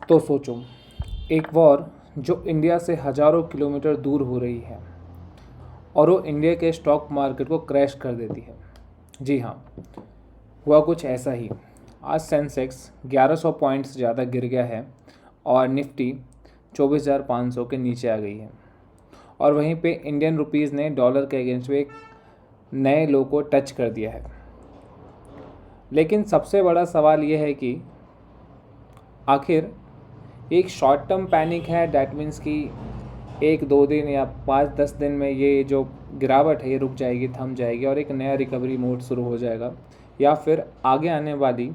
तो सोचो, एक वॉर जो इंडिया से हज़ारों किलोमीटर दूर हो रही है और वो इंडिया के स्टॉक मार्केट को क्रैश कर देती है। जी हाँ, हुआ कुछ ऐसा ही। आज सेंसेक्स 1100 पॉइंट्स ज़्यादा गिर गया है और निफ्टी 24,500 के नीचे आ गई है। और वहीं पे इंडियन रुपीज़ ने डॉलर के अगेंस्ट में एक नए लो को टच कर दिया है। लेकिन सबसे बड़ा सवाल यह है कि आखिर एक शॉर्ट टर्म पैनिक है, डैट मीन्स कि एक दो दिन या 5-10 दिन में ये जो गिरावट है ये रुक जाएगी, थम जाएगी और एक नया रिकवरी मोड शुरू हो जाएगा, या फिर आगे आने वाली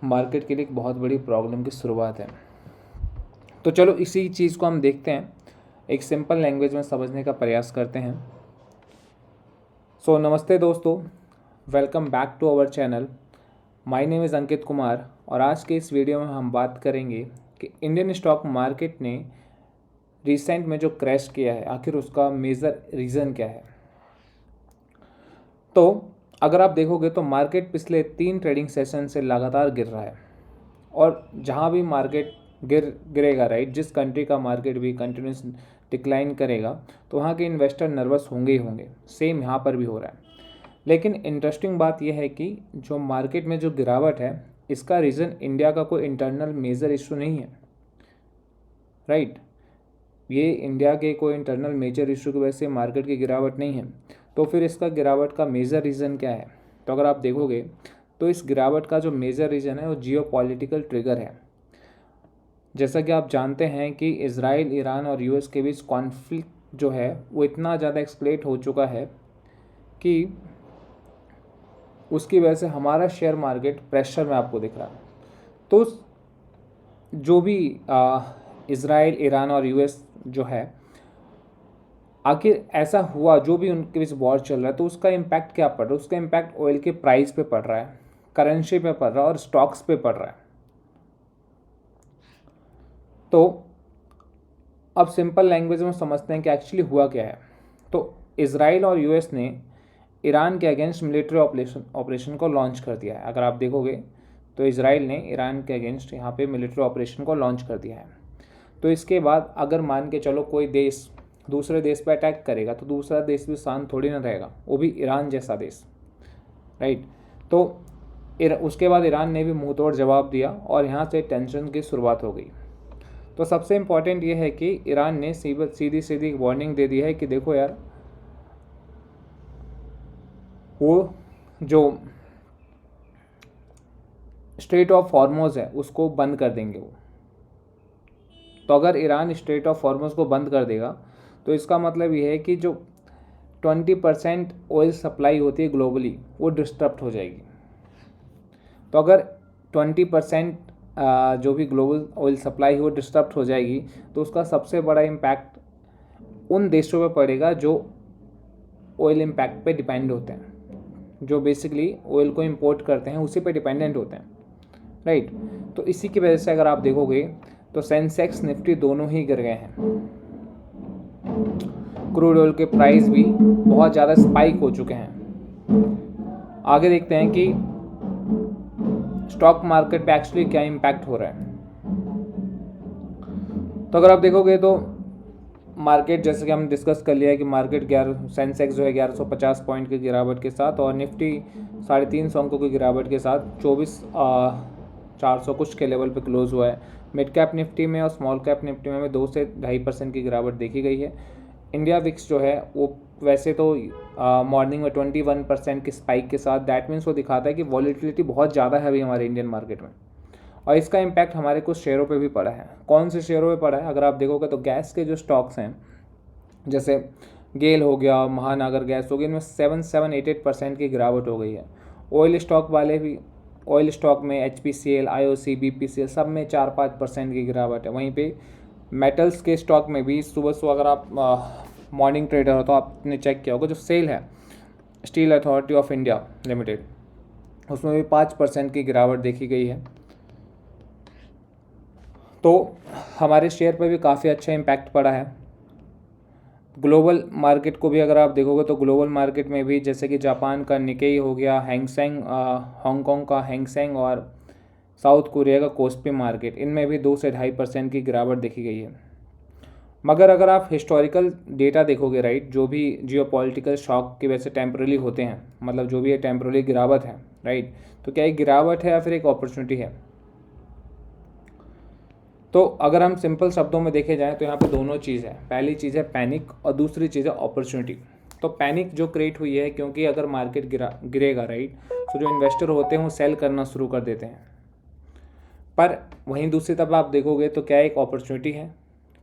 मार्केट के लिए एक बहुत बड़ी प्रॉब्लम की शुरुआत है। तो चलो इसी चीज़ को हम देखते हैं, एक सिंपल लैंग्वेज में समझने का प्रयास करते हैं। नमस्ते दोस्तों, welcome back to our channel. My name is Ankit Kumar और आज के इस वीडियो में हम बात करेंगे कि इंडियन स्टॉक मार्केट ने रिसेंट में जो क्रैश किया है, आखिर उसका मेजर रीज़न क्या है। तो अगर आप देखोगे तो मार्केट पिछले 3 ट्रेडिंग सेशन से लगातार गिर रहा है और जहाँ भी मार्केट गिरेगा, राइट, जिस कंट्री का मार्केट भी कंटिन्यूस डिक्लाइन करेगा तो वहाँ के इन्वेस्टर नर्वस होंगे ही होंगे। सेम यहाँ पर भी हो रहा है। लेकिन इंटरेस्टिंग बात यह है कि जो मार्केट में जो गिरावट है, इसका रीज़न इंडिया का कोई इंटरनल मेजर इशू नहीं है, राइट। ये इंडिया के कोई इंटरनल मेजर इशू की वजह से मार्केट की गिरावट नहीं है। तो फिर इसका गिरावट का मेजर रीज़न क्या है? तो अगर आप देखोगे तो इस गिरावट का जो मेजर रीज़न है वो जियोपॉलिटिकल ट्रिगर है। जैसा कि आप जानते हैं कि इज़राइल, ईरान और यूएस के बीच कॉन्फ्लिक्ट जो है वो इतना ज़्यादा एक्सक्लेट हो चुका है कि उसकी वजह से हमारा शेयर मार्केट प्रेशर में आपको दिख रहा है। तो जो भी इज़राइल, ईरान और यूएस जो है, आखिर ऐसा हुआ, जो भी उनके बीच वॉर चल रहा है, तो उसका इम्पैक्ट क्या पड़ रहा है? उसका इम्पैक्ट ऑयल के प्राइस पे पड़ रहा है, करेंसी पे पड़ रहा है और स्टॉक्स पे पड़ रहा है। तो अब सिंपल लैंग्वेज में समझते हैं कि एक्चुअली हुआ क्या है। तो इज़राइल और यूएस ने ईरान के अगेंस्ट मिलिट्री ऑपरेशन को लॉन्च कर दिया है। अगर आप देखोगे तो इज़राइल ने ईरान के अगेंस्ट यहाँ पे मिलिट्री ऑपरेशन को लॉन्च कर दिया है। तो इसके बाद अगर मान के चलो कोई देश दूसरे देश पर अटैक करेगा तो दूसरा देश भी शांत थोड़ी ना रहेगा, वो भी ईरान जैसा देश, राइट। तो उसके बाद ईरान ने भी मुँह तोड़ जवाब दिया और यहाँ से टेंशन की शुरुआत हो गई। तो सबसे इम्पॉर्टेंट ये है कि ईरान ने सीधी सीधी वार्निंग दे दी है कि देखो यार, वो जो स्ट्रेट ऑफ हॉर्मुज़ है उसको बंद कर देंगे वो। तो अगर ईरान स्ट्रेट ऑफ हॉर्मुज़ को बंद कर देगा तो इसका मतलब ये है कि जो 20% ऑयल सप्लाई होती है ग्लोबली, वो डिस्टर्ब हो जाएगी। तो अगर 20% जो भी ग्लोबल ऑयल सप्लाई वो डिस्टर्ब हो जाएगी तो उसका सबसे बड़ा इम्पैक्ट उन देशों पे पड़ेगा जो ऑयल इम्पैक्ट पे डिपेंड होते हैं, जो बेसिकली ऑयल को इंपोर्ट करते हैं, उसी पे डिपेंडेंट होते हैं, राइट। तो इसी की वजह से अगर आप देखोगे तो सेंसेक्स, निफ्टी दोनों ही गिर गए हैं। क्रूड ऑयल के प्राइस भी बहुत ज़्यादा स्पाइक हो चुके हैं। आगे देखते हैं कि स्टॉक मार्केट पे एक्चुअली क्या इम्पैक्ट हो रहा है। तो अगर आप देखोगे तो मार्केट, जैसे कि हम डिस्कस कर लिया है कि मार्केट सेंसेक्स जो है 1150 पॉइंट की गिरावट के साथ और निफ्टी 350 अंकों की गिरावट के साथ 24,400 कुछ के लेवल पे क्लोज हुआ है। मिड कैप निफ्टी में और स्मॉल कैप निफ्टी में 2 से 2.5% की गिरावट देखी गई है। इंडिया विक्स जो है वो वैसे तो मॉर्निंग में 21% की स्पाइक के साथ, दैट मीन्स वो दिखाता है कि वॉलीटिलिटी बहुत ज़्यादा है अभी हमारे इंडियन मार्केट में, और इसका इम्पैक्ट हमारे कुछ शेयरों पे भी पड़ा है। कौन से शेयरों पे पड़ा है? अगर आप देखोगे तो गैस के जो स्टॉक्स हैं, जैसे गेल हो गया, महानगर गैस हो गया, इनमें 7-8% की गिरावट हो गई है। ऑयल स्टॉक वाले भी, ऑयल स्टॉक में HPCL, IOC, BPCL सब में 4-5% की गिरावट है। वहीं पे मेटल्स के स्टॉक में भी सुबह अगर आप मॉर्निंग ट्रेडर हो तो आपने चेक किया होगा, जो सेल है steel authority of India limited, उसमें भी 5% की गिरावट देखी गई है। तो हमारे शेयर पर भी काफ़ी अच्छा इम्पैक्ट पड़ा है। ग्लोबल मार्केट को भी अगर आप देखोगे तो ग्लोबल मार्केट में भी, जैसे कि जापान का निकेई हो गया, हैंगसेंग, हांगकांग का हैंगसेंग और साउथ कोरिया का कोस्पी मार्केट, इनमें भी 2 से 2.5% की गिरावट देखी गई है। मगर अगर आप हिस्टोरिकल डेटा देखोगे राइट, जो भी जियोपॉलिटिकल शॉक की वजह से टेम्पररी होते हैं, मतलब जो भी ये टेम्पररी गिरावट है राइट, तो क्या एक गिरावट है या फिर एक अपॉर्चुनिटी है? तो अगर हम सिंपल शब्दों में देखे जाएँ तो यहाँ पे दोनों चीज़ है। पहली चीज़ है पैनिक और दूसरी चीज़ है अपॉर्चुनिटी। तो पैनिक जो क्रिएट हुई है क्योंकि अगर मार्केट गिरेगा राइट, तो जो इन्वेस्टर होते हैं वो सेल करना शुरू कर देते हैं। पर वहीं दूसरी तरफ आप देखोगे तो क्या एक अपॉर्चुनिटी है,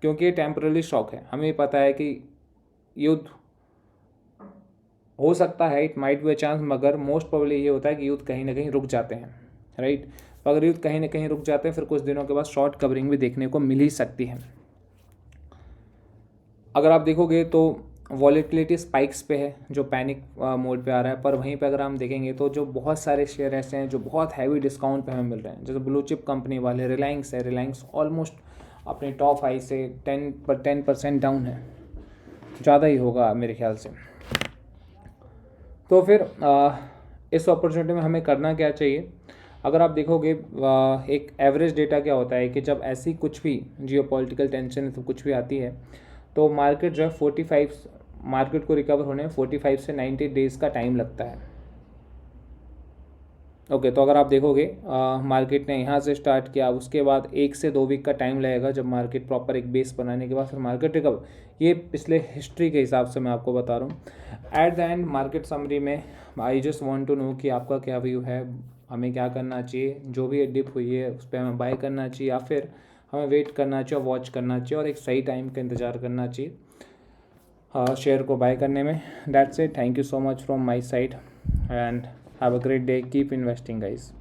क्योंकि ये टेम्पररी शॉक है। हमें पता है कि युद्ध हो सकता है, it might be a chance, मगर मोस्ट प्रोबेबली ये होता है कि युद्ध कहीं ना कहीं रुक जाते हैं राइट। तो अगर युद्ध कहीं ना कहीं रुक जाते हैं फिर कुछ दिनों के बाद शॉर्ट कवरिंग भी देखने को मिल ही सकती है। अगर आप देखोगे तो वॉलेटिलिटी स्पाइक्स पे है, जो पैनिक मोड पे आ रहा है। पर वहीं पे अगर हम देखेंगे तो जो बहुत सारे शेयर ऐसे हैं जो बहुत हैवी डिस्काउंट पे हमें मिल रहे हैं, जैसे ब्लू चिप कंपनी वाले रिलायंस है। रिलायंस ऑलमोस्ट अपने टॉप हाई से 10% डाउन है, ज़्यादा ही होगा मेरे ख्याल से। तो फिर इस अपॉर्चुनिटी में हमें करना क्या चाहिए? अगर आप देखोगे एक एवरेज डेटा क्या होता है कि जब ऐसी कुछ भी जियोपॉलिटिकल टेंशन तो कुछ भी आती है तो मार्केट जो है 45 मार्केट को रिकवर होने में 45 से 90 डेज़ का टाइम लगता है। ओके, तो अगर आप देखोगे मार्केट ने यहाँ से स्टार्ट किया, उसके बाद 1 से 2 वीक का टाइम लगेगा जब मार्केट प्रॉपर एक बेस बनाने के बाद फिर मार्केट रिकवर। ये पिछले हिस्ट्री के हिसाब से मैं आपको बता रहा हूँ। At the end market summary में I just want to know कि आपका क्या व्यू है, हमें क्या करना चाहिए, जो भी डिप हुई है उस पर हमें बाय करना चाहिए या फिर हमें वेट करना चाहिए, वॉच करना चाहिए और एक सही टाइम का इंतज़ार करना चाहिए शेयर को बाय करने में। That's it, thank you so much from my side and have a great day, keep investing guys.